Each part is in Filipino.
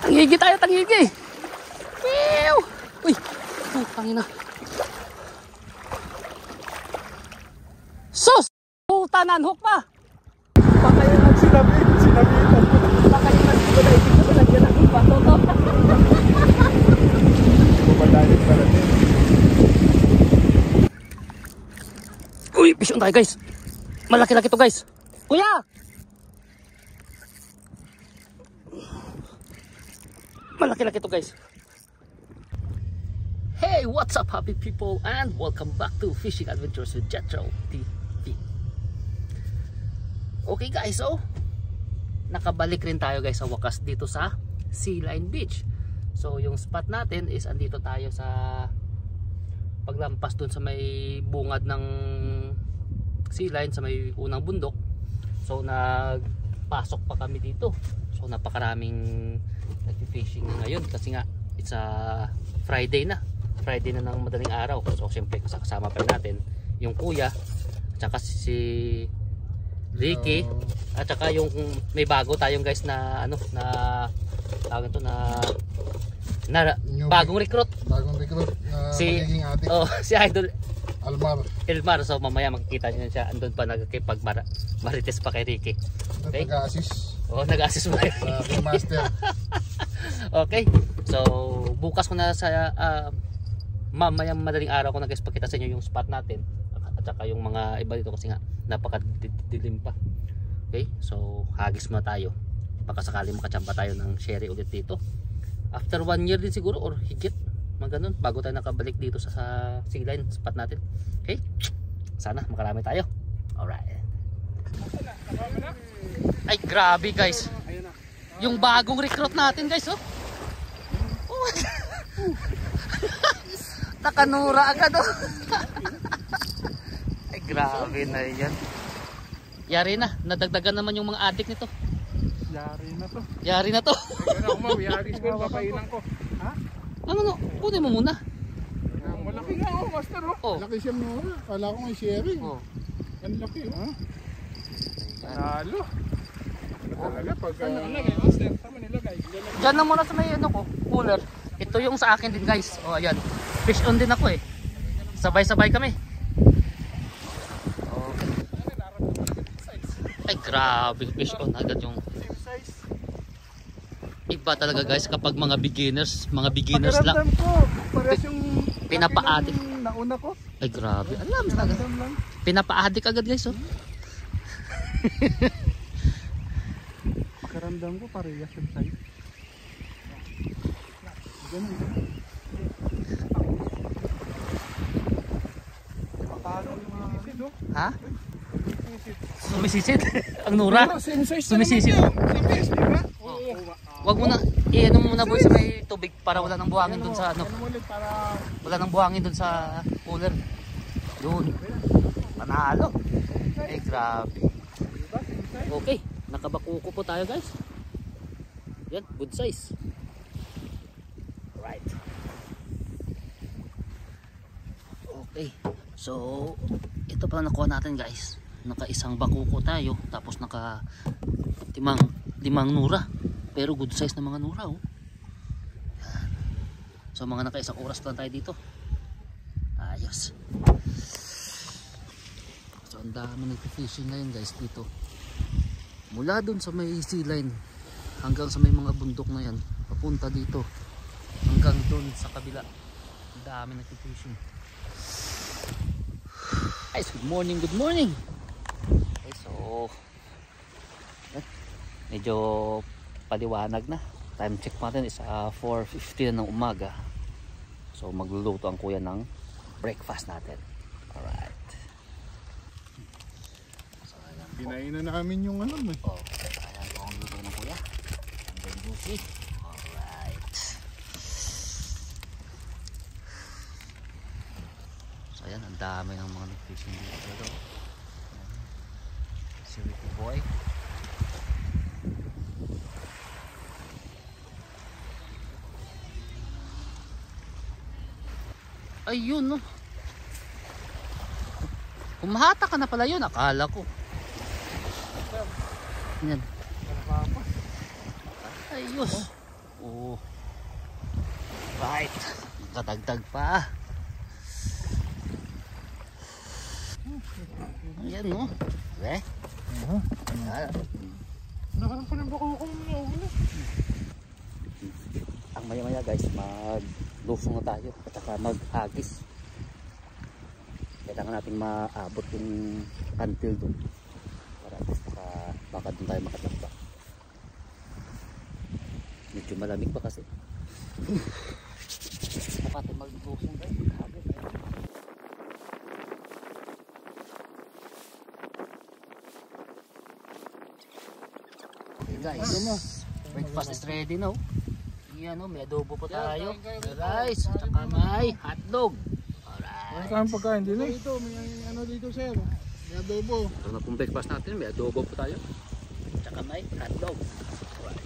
Tangigi tayo, tangigi. Ew! Uy! Oh, tangina. Sus! Puta, nanhook pa! Baka yung nagsinabitan. Baka yung nagsinabitan. Ibig ko lagyan ng bato to. Bumadalit pala din. Uy, fish on tayo guys. Malaki-laki to guys. Kuya! Malaki-laki to guys. Hey, what's up happy people and welcome back to Fishing Adventures with Jetro TV. Okay guys, so nakabalik rin tayo guys sa wakas dito sa Sea Line Beach. So yung spot natin is andito tayo sa paglampas dun sa may bungad ng sea line sa may unang bundok. So nagpasok pa kami dito. So napakaraming nagfi-fishing ngayon kasi nga it's a Friday na ng madaling araw. So syempre kasama pa natin yung kuya at saka si Ricky at saka yung may bago tayong guys na ano na tawag ito na bagong recruit si si Idol Elmar. So mamaya makikita niyo siya, andun pa nagkipag-marites pa kay Ricky. Okay? Nag-assist. Oh, nag-assist mo sa master. Okay. So bukas ko na sa mamayang madaling araw ko na guys pakita sa inyo yung spot natin at saka yung mga iba dito kasi nga napakadilim pa. Okay? So hagis muna tayo. Baka sakali makachamba tayo ng sherry ulit dito. After 1 year din siguro or higit mga ganun bago tayo nakabalik dito sa sea line spot natin. Okay? Sana makarami tayo. Alright. Ay grabe guys. Yung bagong recruit natin guys oh. Nakanura agad oh. Ay grabe na yan. Yari na, nadagdagan naman yung mga adik nito. Yari na to. Ano mo, yari ko papainan ko. Ha? Ano, kunin mo muna. Malaki nga oh, master oh. Laki siya mo. Kala ko may sharing. Oh. Ang laki oh. Panalo. Talaga pag nilagay master, tama nilagay. Diyan lang muna sa may ano ko, cooler. Ito yung sa akin din guys. Oh, ayan. Fish on din ako eh. Sabay-sabay kami. Oh. Ay grabe, fish on agad yung iba talaga guys kapag mga beginners lang. Pakiramdam ko, parehas yung pinapa-adik. Nauna ko. Ay grabe. Alam talaga. Pinapa-adik agad guys oh. Pakiramdam ko parehas yung size. Ganun. Patalo yung mga sisid oh. Ha? Sumisisid. Ang nura. Sumisisid. Wag mo na i-ano muna boy sa may tubig para wala nang buhangin dun sa ano. Wala nang buhangin dun sa cooler. Yun. Panalo. Eh grabe. Okay, nakabakuko po tayo guys. Yan, good size. Right. Okay. So, ito pa nakuha natin guys. Naka-isang bakuko tayo tapos naka limang nura. Pero good size na mga nura oh. Yan. So mga naka-isang oras lang tayo dito. Ayos. So ang dami nagpi-fishing ngayon guys dito. Mula dun sa may sea line hanggang sa may mga bundok na yan. Papunta dito. Hanggang dun sa kabila. Ang dami nagpi-fishing. Guys, good morning, good morning. Okay, so medyo paliwanag na. Time check natin is 4:50 na ng umaga. So magluluto ang kuya ng breakfast natin. Alright. So, Kinain na namin yung ano eh. Oh, ayan po ang luto ng kuya. And then juicy. Alright. So ayan, ang dami ng mga nag-fishing dito. Si Ricky Boy. Ayun no. Kumahata ka na pala yun, akala ko. Yan. Ayos. Oh. Right. Kadagdag pa. Ayan no. Eh? Nakaroon pa ng bako ko na. Ang maya-maya guys, maglusong na tayo at saka maghagis. Kailangan natin maabot yung until doon para at least baka doon tayo makatagba. Medyo malamig pa kasi. Baka natin maglusong guys, maghagis. Okay guys, breakfast is ready now. Yan o, may adobo po tayo. May rice, at saka may hotdog. Alright. Ang pagkain din eh. Ito, may ano dito sir. May adobo. Ito na pong breakfast natin, may adobo po tayo. At saka may hotdog. Alright.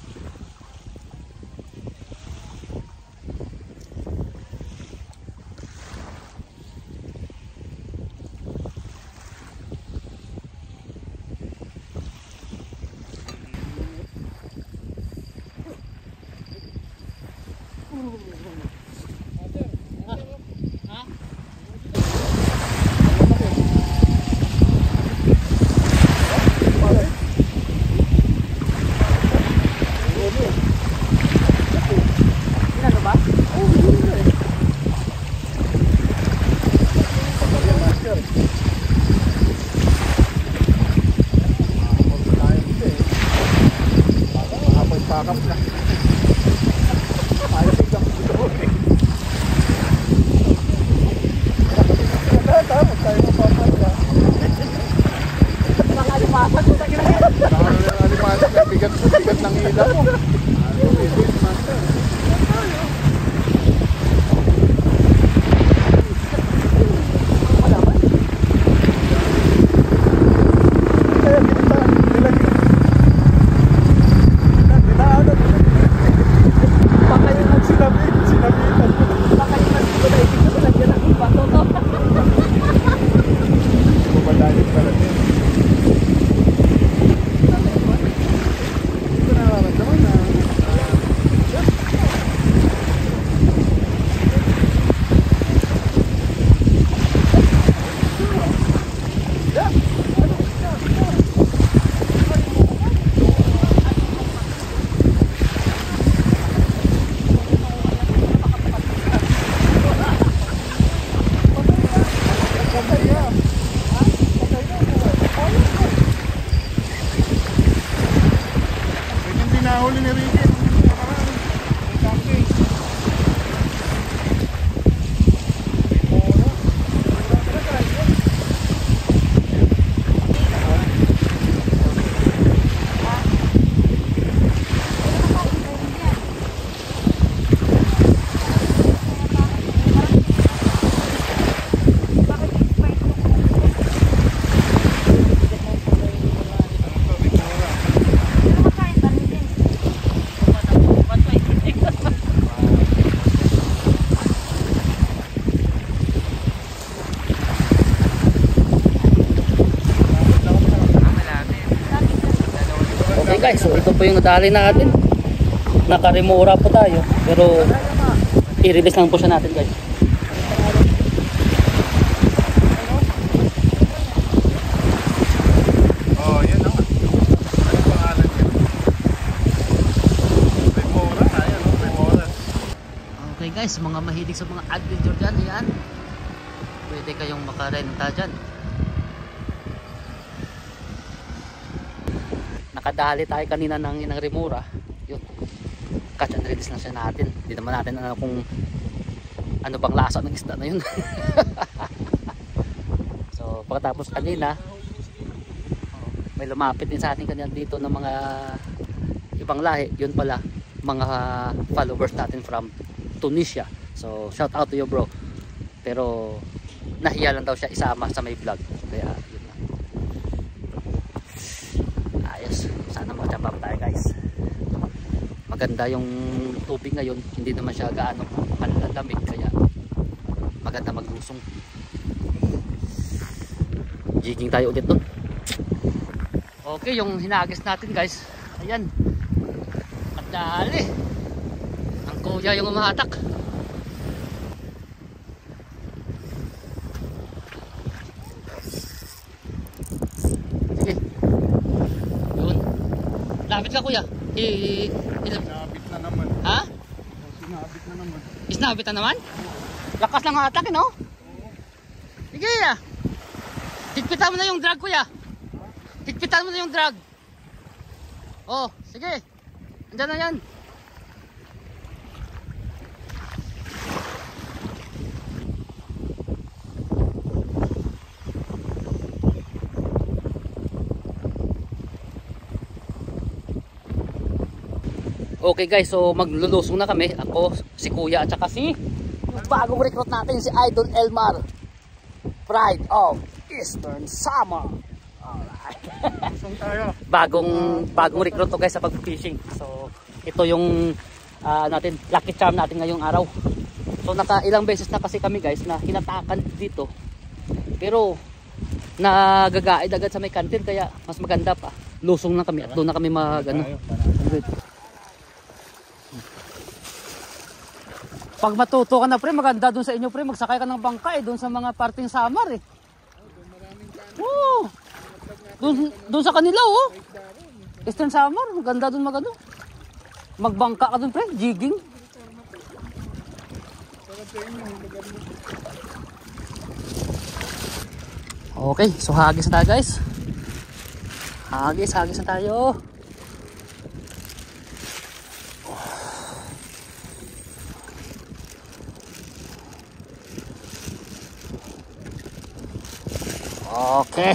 Pakap na. Ayaw biglang dito. Tapos tayo mapapas ka. Mga alimasan mo na ginagawa. Mga alimasan na bigat ng ilaw mo. Nahuli ni Ricky. Okay guys, so ito po yung nadali natin. Naka-remora po tayo, pero i-release lang po siya natin guys. Oh, yan naman. Ano pangalan niya? Remora, ayan o, Remora. Okay guys, mga mahilig sa mga adventure dyan, yan. Pwede kayong makarenta dyan. Nakadali tayo kanina ng remora. Yun. Catch and release lang siya natin. Hindi naman natin alam kung ano bang lasa ng isda na yun. So pagkatapos kanina, may lumapit din sa atin kanina dito ng mga ibang lahi. Yun pala, mga followers natin from Tunisia. So shout out to you bro. Pero nahiya lang daw siya isama sa may vlog. Kaya yun lang. Ayos. Sana matapap tayo guys. Maganda yung tubig ngayon. Hindi naman siya gaano kalamig. Kaya maganda maglusong. Jigging tayo ulit doon. Okay, yung hinagis natin guys. Ayan. Madali. kuya yung umahatak. Sige. Yun. Lapit ka kuya. Sinabit na naman. Ha? Sinabit na naman. Isnabit na naman? Lakas ng hatak, no? Sige ya. Higpitan mo na yung drag kuya. Higpitan mo na yung drag. Oh, sige. Andiyan na yan. Okay guys, so maglulusong na kami. Ako, si kuya at saka si yung bagong recruit natin, si Idol Elmar. Pride of Eastern Samar. Alright. Lusong tayo. bagong recruit to guys sa pag-fishing. So ito yung natin, lucky charm natin ngayong araw. So naka ilang beses na kasi kami guys na hinatakan dito. Pero nagagaid agad sa may kantin, kaya mas maganda pa. Lusong na kami at doon na kami mag ano. Pag matuto ka na pre, maganda doon sa inyo pre, magsakay ka ng bangka doon sa mga parting Samar eh. Oo. Doon sa kanila oh. Eastern Samar, maganda doon magano. Magbangka ka doon pre, jigging. Okay, so hagis na tayo guys. Hagis na tayo. Okay.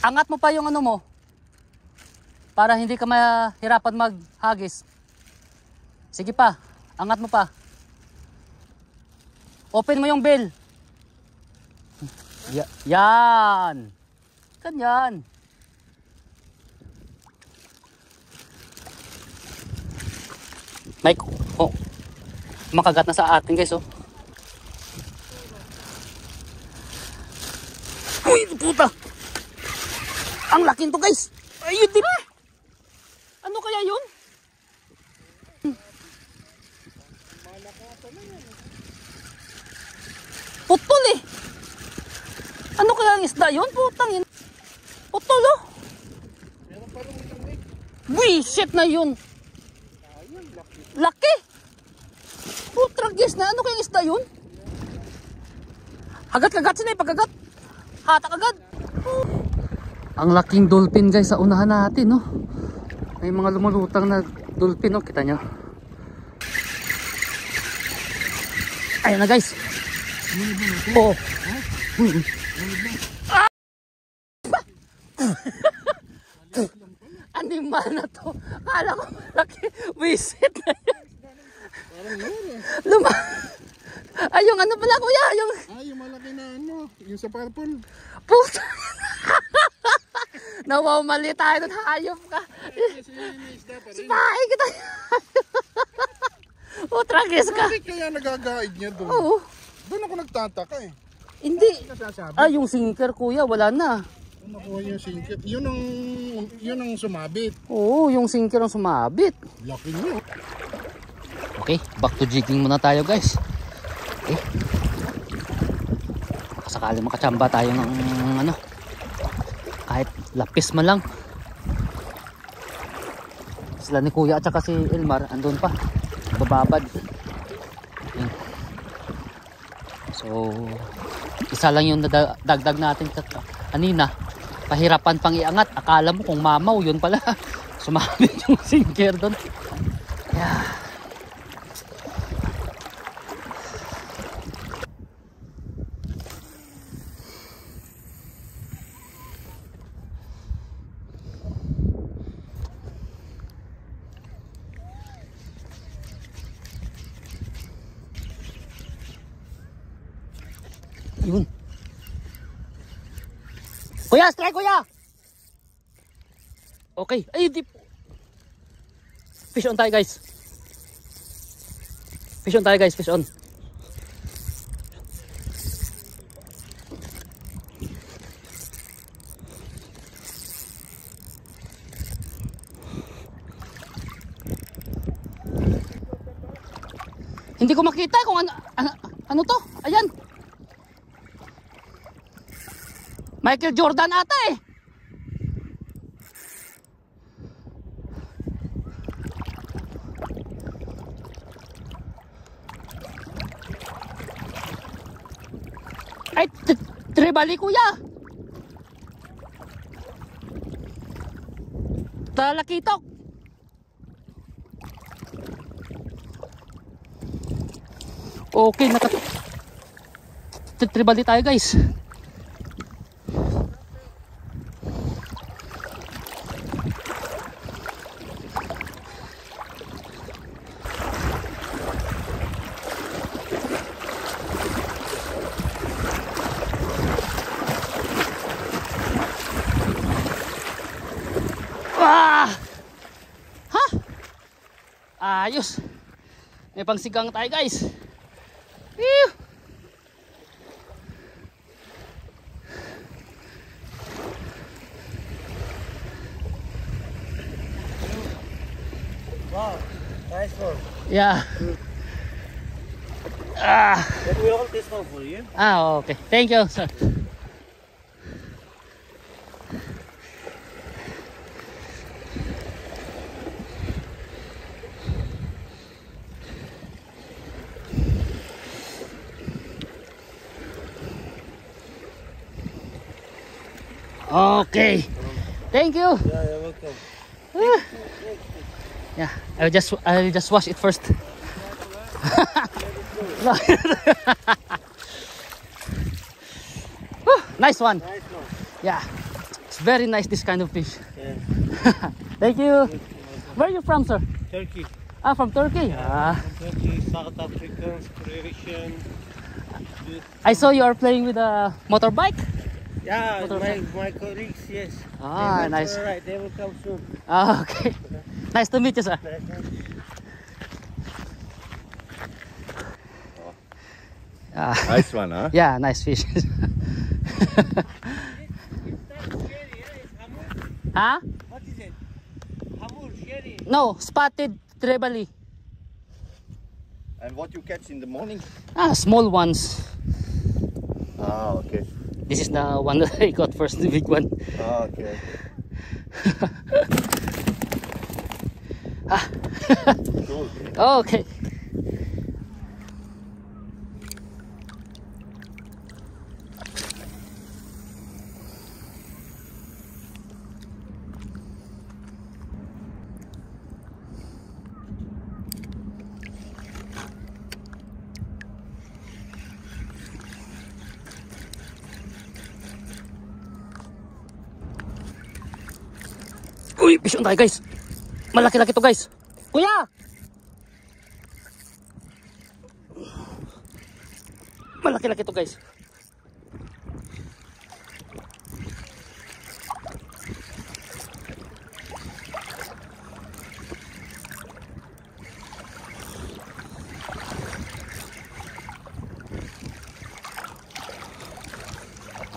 Angat mo pa yung ano mo. Para hindi ka mahirapan maghagis. Sige pa, angat mo pa. Open mo yung bell. Yan. Ganyan. Mike, oh. Makagat na sa atin guys oh. Uy, puta. Ang laking to guys. Ayun din. Ano kaya yun? Putol eh. Ano kaya ang isda yun? Putang yun. Putol oh. Buisit na yun. Laki. Putragis na. Ano kayang isda yun? Hagat-kagat sila eh. Pagkagat. Hatak agad. Ang laking dolphin guys sa unahan natin no. May mga lumulutang na dolphin no. Kita nyo. Ayan na guys. Oh. Ah! Animal na to. Kala ko malaki. Visit na yan. Ay, yung ano pala kuya? Yung malaki na ano. Yung sa purple. Puta. Nawawmali tayo nun. Hayop ka. Sipahay kita. Tragis ka. Bakit kaya nagagaid niya doon? Oo. Doon ako nagtataka eh. Hindi. Yung sinker kuya, wala na. Nakuha yung sinker. Yun ang sumabit. Oo, yung sinker ang sumabit. Laki niyo. Okay, back to jigging muna tayo guys. Okay. Sakali makachamba tayo ng ano, kahit lapis man lang. Sila ni kuya at saka si Elmar andun pa, bababad. Okay. So isa lang yung dagdag natin kanina. Pahirapan pang iangat. Akala mo kung mamaw, yun pala sumabit yung sinker doon. Yeah. Yun. Kuya, strike kuya. Okay. Ay, di. Fish on tayo guys. Fish on tayo guys, fish on. Hindi ko makita kung ano to. Ayan. Michael Jordan ata eh. Ay, tribali kuya. Talakitok. Okay, tribali tayo guys. Ha? Ayos. May pangsigang tayo guys. Ew. Wow, nice one. Yeah. Let me hold this one for you. Okay. Thank you, sir. Okay. Thank you. Yeah, you're welcome. Yeah, I'll just wash it first. Nice one. Nice one. Yeah. It's very nice this kind of fish. Yeah. Thank you. Where are you from, sir? Turkey. From Turkey. From Turkey, South Africa, Croatian. I saw you are playing with a motorbike. Yeah, my colleagues, yes. Nice. Alright, they will come soon. Okay. Nice to meet you, sir. Nice one, huh? Yeah, nice fish. Huh? What is it? Hamur, sherry. No, spotted trevally. And what you catch in the morning? Small ones. Okay. This is the one that I got first, the big one. Okay. Cool. Okay. Uy, fish on tayo guys. Malaki-laki to guys. Kuya! Malaki-laki to guys.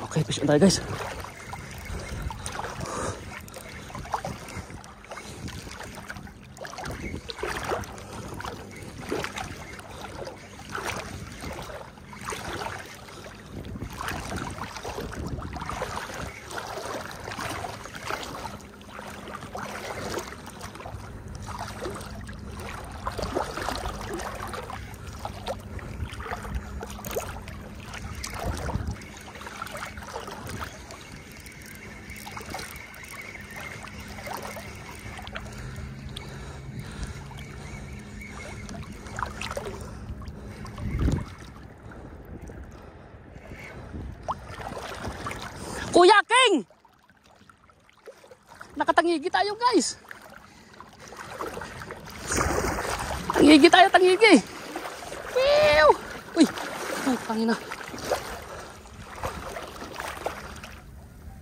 Okay, fish on tayo guys. Kuya King! Nakatangigi tayo guys. Tangigi tayo, tangigi. Pew! Uy, tangina.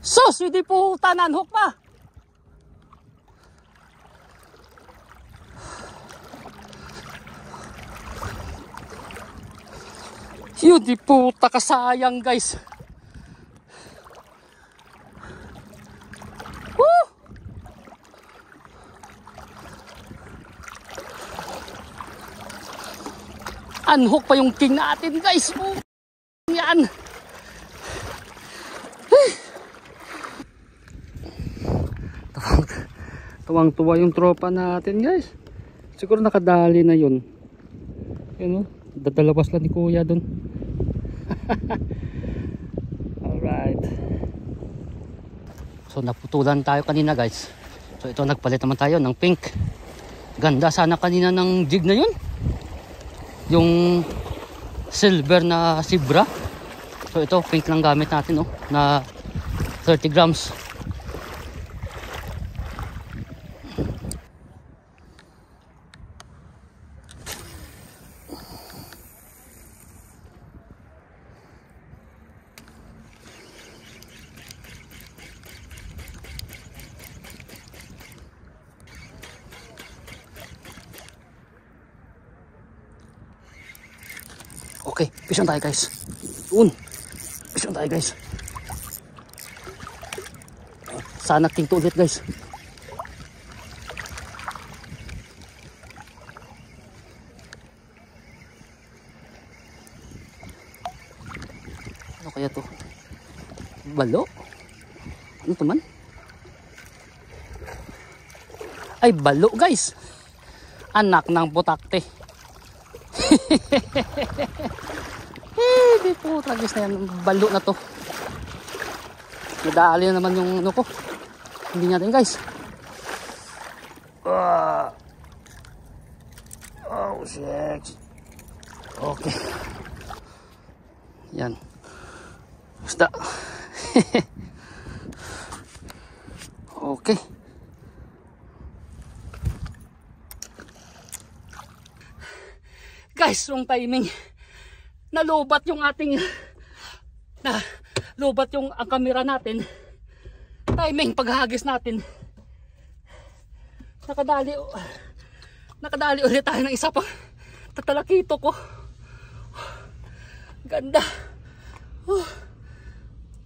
Sus, hindi po tanan hook pa. Yun, di puta kasayang guys. Unhook pa yung king natin guys. Oh, yan. Tuwang-tuwa yung tropa natin guys. Siguro nakadali na yun. Yun o, dadalawas lang ni kuya dun. Alright. So naputulan tayo kanina guys. So ito nagpalit naman tayo ng pink. Ganda sana kanina ng jig na yun. Yung silver na zebra. So ito pink lang gamit natin oh, na 30 grams. Okay, fish on tayo guys. Fish on tayo guys. Sana king to ulit guys. Ano kaya to? Balo? Ano to man? Ay balo guys. Anak ng putakte. Di po tragis na yan, balo na to. Nadali na naman yung ano ko. Hindi natin guys. Oh shit. Okay. Yan. Basta. Okay. Guys, wrong timing. Nalubat yung ating lubat yung ang camera natin. Timing paghagis natin. Nakadali ulit tayo ng isa pang tatalakito ko. Ganda.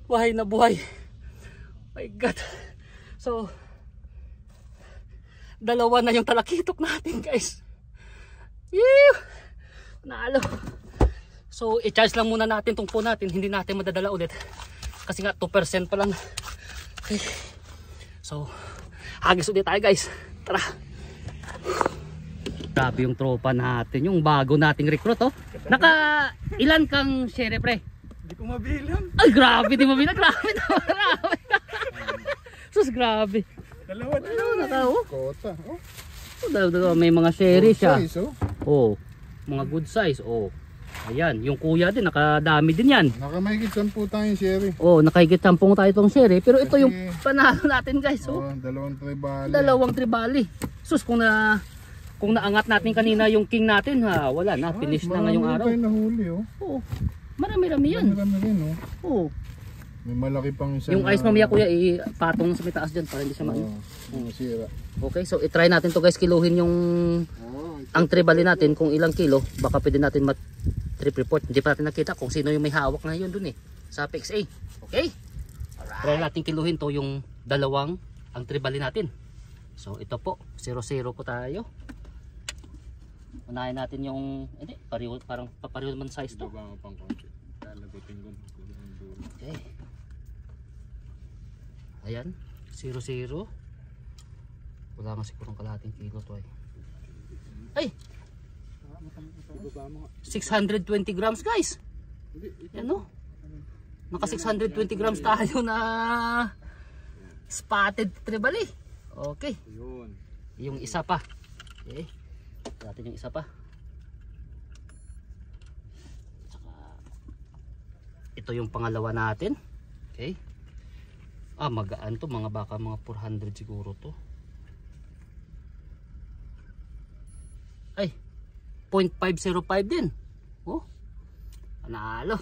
Buhay na buhay. My God. So, dalawa na yung talakitok natin guys. Yew! Nalo. So i-charge lang muna natin tong phone natin. Hindi natin madadala ulit kasi nga 2% pa lang. Okay. So hagis ulit tayo guys. Tara. Grabe yung tropa natin. Yung bago nating recruit oh. Naka ilan kang share pre? Hindi ko mabilang. Ay grabe di mabilang. Grabe. Sus grabe. Dalawa. Naka oh. Kota. May mga share siya. Size, oh. Mga good size. Oh. Ayan, yung kuya din nakadami din yan. Nakamahigit 10 tayong share. Oh, nakahigit 10 tayo itong share. Pero ito yung panalo natin guys. Oh. Dalawang tribali. Dalawang tribali. Sus, kung naangat natin kanina yung king natin, wala na, finish na ngayong araw. Marami nahuli oh. Oo. Marami-rami yan. Marami rin oh. Oo. May malaki pang isa. Yung ice mamaya kuya, ipatong sa may taas dyan para hindi siya masira. Okay, so itry natin to guys, kiluhin yung ang tribali natin kung ilang kilo. Baka pwede natin trip report. Hindi pa natin nakita kung sino yung may hawak na yun dun sa PXA. Okay? Alright. Try natin kiluhin to yung dalawang ang tribali natin. So ito po, 0-0 po tayo. Unahin natin yung parang papariho naman size to. Okay. Ayan, 0-0. Wala nga sigurong kalahating kilo to ay 620 grams guys. Yan o. Naka 620 grams tayo na spotted tribali. Okay. Yung isa pa. Okay. Natin yung isa pa. Saka, ito yung pangalawa natin. Okay. Magaan to, baka mga 400 siguro to. Ay, 0.505 din. Oh, panalo.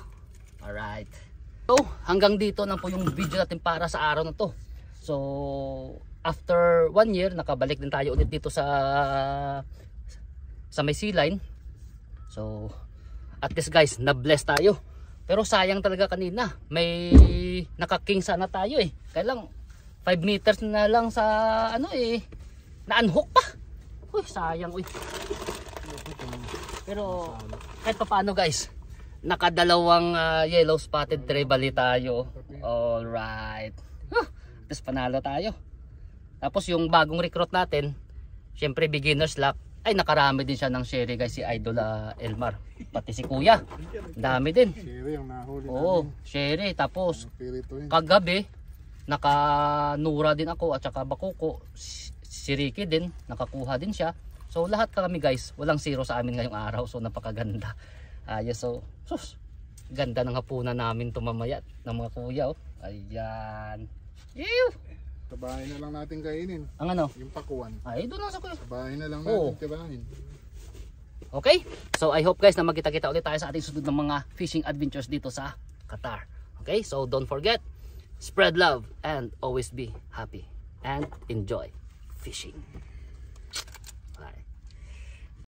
Alright. So, hanggang dito na po yung video natin para sa araw na to. So, after 1 year, nakabalik din tayo ulit dito sa may sea line. So, at least guys, na-bless tayo. Pero sayang talaga kanina. May naka-king sana tayo Kaya lang, 5 meters na lang sa na-unhook pa. Uy, sayang Pero kahit pa paano guys, nakadalawang yellow spotted trevally tayo. Alright. Tapos panalo tayo. Tapos yung bagong recruit natin, syempre beginner's luck, ay nakarami din siya ng sherry guys, si Idol Elmar. Pati si Kuya, dami din. Sherry yung nahuli Oo, namin. sherry. Tapos Pirituin. kagabi, nakanura din ako at saka bakuko. Si Ricky din, nakakuha din siya. So lahat kami guys, walang zero sa amin ngayong araw. So napakaganda. Ayos, so sus, ganda ng hapunan namin tumamaya ng mga kuya. Oh. Ayan. Ew! Sa bahay na lang natin kainin. Ang ano? Yung pakuan. Ay, doon lang sa kuya. Sa bahay na lang Oo. natin tibahin. Okay? So I hope guys na magkita-kita ulit tayo sa ating sunod ng mga fishing adventures dito sa Qatar. Okay? So don't forget, spread love and always be happy and enjoy fishing.